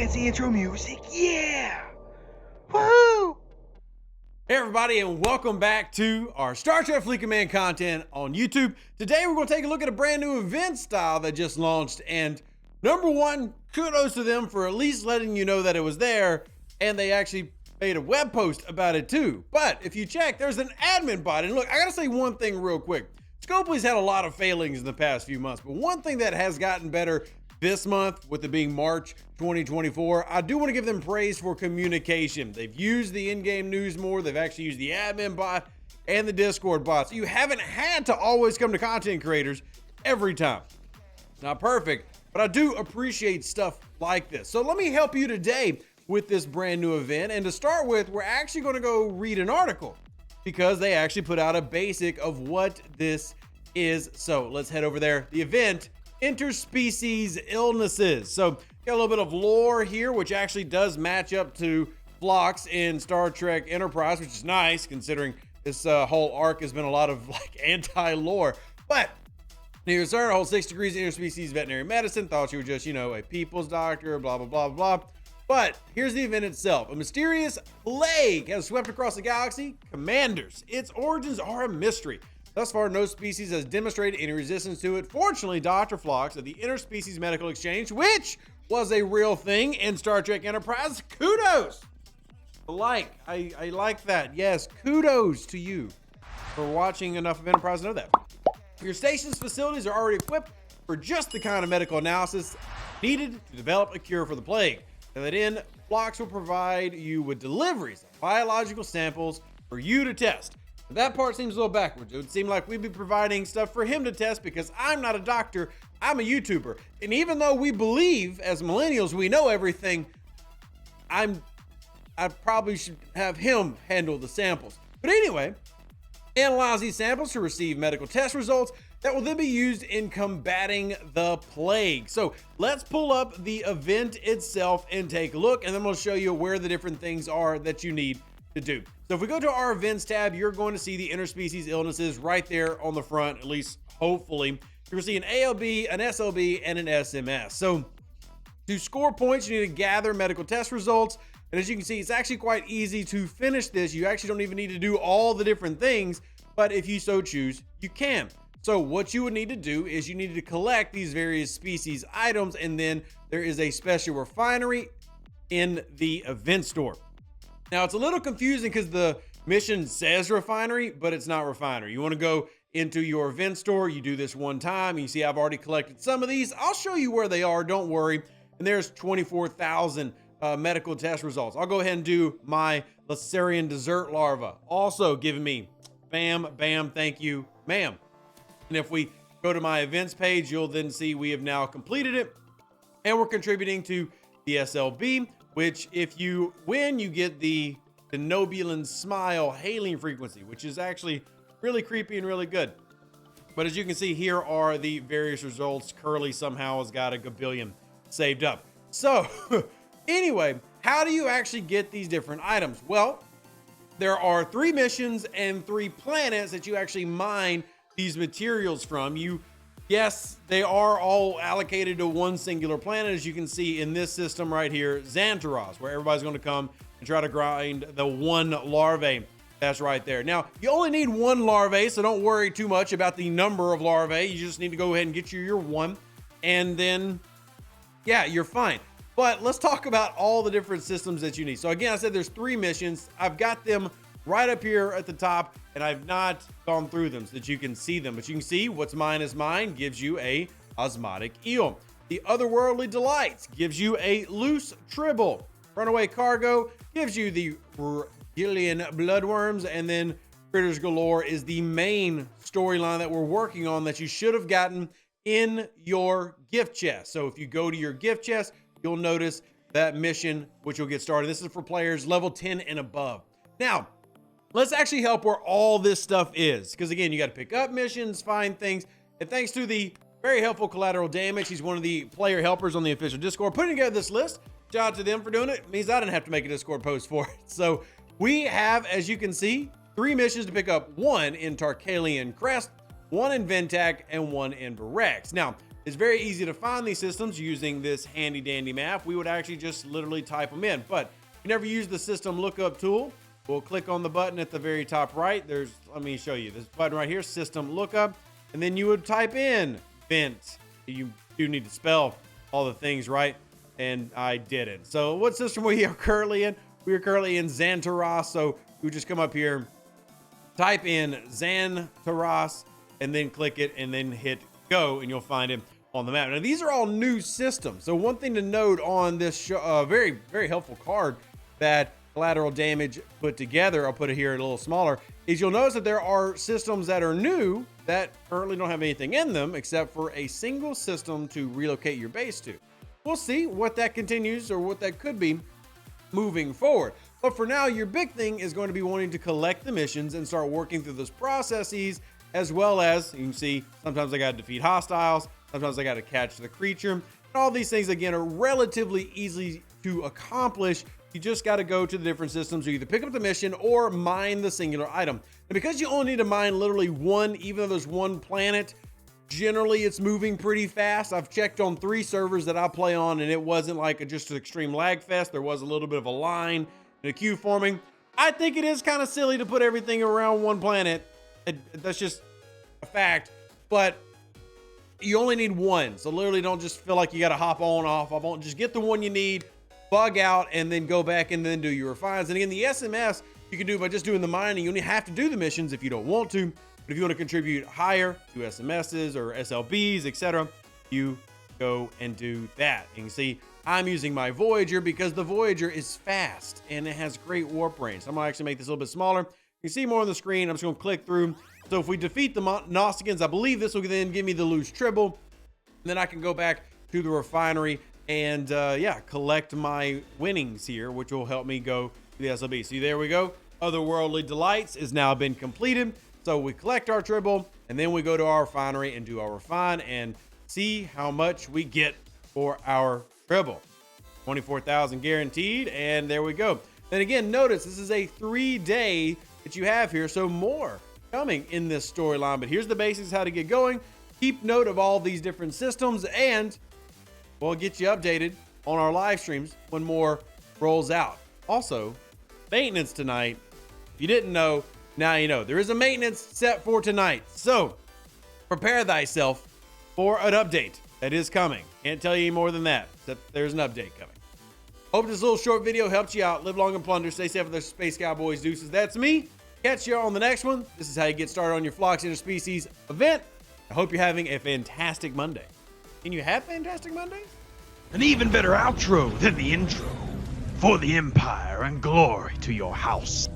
fancy intro music. Yeah! Woohoo! Hey everybody, and welcome back to our Star Trek Fleet Command content on YouTube. Today we're going to take a look at a brand new event style that just launched, and number one, kudos to them for at least letting you know that it was there, and they actually made a web post about it too. But if you check, there's an admin bot, and look, I gotta say one thing real quick. Scopely's had a lot of failings in the past few months, but one thing that has gotten better this month, with it being March 2024, I do want to give them praise for communication. They've used the in-game news more. They've actually used the admin bot and the Discord bot. So you haven't had to always come to content creators every time. Not perfect, but I do appreciate stuff like this. So let me help you today with this brand new event. And to start with, we're actually going to go read an article because they actually put out a basic of what this is. So let's head over there. The event, Interspecies Illnesses. So got a little bit of lore here, which actually does match up to Phlox in Star Trek Enterprise, which is nice considering this whole arc has been a lot of like anti-lore. But Near Sir holds 6 degrees in interspecies veterinary medicine. Thought you were just, a people's doctor, blah, blah, blah, blah. But here's the event itself. A mysterious plague has swept across the galaxy. Commanders, its origins are a mystery. Thus far, no species has demonstrated any resistance to it. Fortunately, Dr. Phlox of the Interspecies Medical Exchange, which was a real thing in Star Trek Enterprise, kudos! I like that. Yes, kudos to you for watching enough of Enterprise to know that. Your station's facilities are already equipped for just the kind of medical analysis needed to develop a cure for the plague. To that end, Phlox will provide you with deliveries of biological samples for you to test. That part seems a little backwards. It would seem like we'd be providing stuff for him to test because I'm not a doctor, I'm a YouTuber. And even though we believe as millennials we know everything, I probably should have him handle the samples. But anyway, analyze these samples to receive medical test results that will then be used in combating the plague. So let's pull up the event itself and take a look, and then we'll show you where the different things are that you need to do. So if we go to our events tab, you're going to see the interspecies illnesses right there on the front, at least hopefully. You're going to see an ALB, an SLB, and an SMS. So to score points, you need to gather medical test results. And as you can see, it's actually quite easy to finish this. You actually don't even need to do all the different things, but if you so choose, you can. So what you would need to do is you need to collect these various species items, and then there is a special refinery in the event store. Now, it's a little confusing because the mission says refinery, but it's not refinery. You want to go into your event store. You do this one time. You see, I've already collected some of these. I'll show you where they are. Don't worry. And there's 24,000 medical test results. I'll go ahead and do my Lacerian dessert larva. Also giving me bam, bam, thank you, ma'am. And if we go to my events page, you'll then see we have now completed it. And we're contributing to the SLB, which if you win, you get the Denobulan Smile hailing frequency, which is actually really creepy and really good. But as you can see, here are the various results. Curly somehow has got a gabillion saved up. So anyway, how do you actually get these different items? Well, there are 3 missions and 3 planets that you actually mine these materials from. Yes, they are all allocated to one singular planet, as you can see in this system right here, Xantaros, where everybody's going to come and try to grind the 1 larvae. That's right there. Now, you only need 1 larvae, so don't worry too much about the number of larvae. You just need to go ahead and get your 1, and then, yeah, you're fine. But let's talk about all the different systems that you need. So again, I said there's 3 missions. I've got them right up here at the top, and I've not gone through them so that you can see them. But you can see what's mine is mine gives you a osmotic eel. The Otherworldly Delights gives you a loose tribble. Runaway Cargo gives you the Gillian bloodworms, and then Critters Galore is the main storyline that we're working on that you should have gotten in your gift chest. So if you go to your gift chest, you'll notice that mission, which will get started. This is for players level 10 and above. Now, let's actually help where all this stuff is. Because again, you got to pick up missions, find things. And thanks to the very helpful Collateral Damage, he's one of the player helpers on the official Discord, putting together this list. Shout out to them for doing it. It means I didn't have to make a Discord post for it. So we have, as you can see, 3 missions to pick up. 1 in Tarkalian Crest, 1 in Ventac, and 1 in Varex. Now, It's very easy to find these systems using this handy dandy map. We would actually just literally type them in. But if you never use the system lookup tool, we'll click on the button at the very top right. Let me show you this button right here, system lookup. And then you would type in vent. You do need to spell all the things right. And I didn't. So what system we are currently in? We are currently in Xantaros. So you would just come up here, type in Xantaros, and then click it and then hit go, and you'll find it on the map. Now, these are all new systems. So one thing to note on this very, very helpful card that Collateral Damage put together, I'll put it here a little smaller, is you'll notice that there are systems that are new that currently don't have anything in them except for a single system to relocate your base to. We'll see what that continues or what that could be moving forward. But for now, your big thing is going to be wanting to collect the missions and start working through those processes, as well as, you can see, sometimes I got to defeat hostiles, sometimes I got to catch the creature. And all these things, again, are relatively easy to accomplish. You just got to go to the different systems. You either pick up the mission or mine the singular item. And because you only need to mine literally one, even though there's one planet, generally it's moving pretty fast. I've checked on 3 servers that I play on, and it wasn't like just an extreme lag fest. There was a little bit of a line and a queue forming. I think it is kind of silly to put everything around one planet. That's just a fact. But you only need one. So literally don't just feel like you got to hop on, off. I won't just get the one you need, bug out, and then go back and then do your refines. And again, the SMS you can do by just doing the mining. You only have to do the missions if you don't want to. But if you want to contribute higher to SMSs or SLBs, etc., you go and do that. And you can see I'm using my Voyager because the Voyager is fast and it has great warp range. So I'm gonna actually make this a little bit smaller. You can see more on the screen. I'm just gonna click through. So if we defeat the Gnosticans, I believe this will then give me the loose tribble. And then I can go back to the refinery and yeah, collect my winnings here, which will help me go to the SLB. See, there we go. Otherworldly Delights is now been completed. So we collect our tribble and then we go to our refinery and do our refine and see how much we get for our tribble. 24,000 guaranteed, and there we go. Then again, notice this is a 3-day that you have here, so more coming in this storyline. But here's the basics, how to get going. Keep note of all these different systems, and we'll get you updated on our live streams when more rolls out. Also, maintenance tonight. If you didn't know, now you know. There is a maintenance set for tonight, so prepare thyself for an update that is coming. Can't tell you any more than that, except there's an update coming. Hope this little short video helps you out. Live long and plunder. Stay safe with the Space Cowboys Deuces. That's me. Catch you on the next one. This is how you get started on your Phlox Interspecies event. I hope you're having a fantastic Monday. Can you have fantastic Mondays? An even better outro than the intro. For the Empire and glory to your house.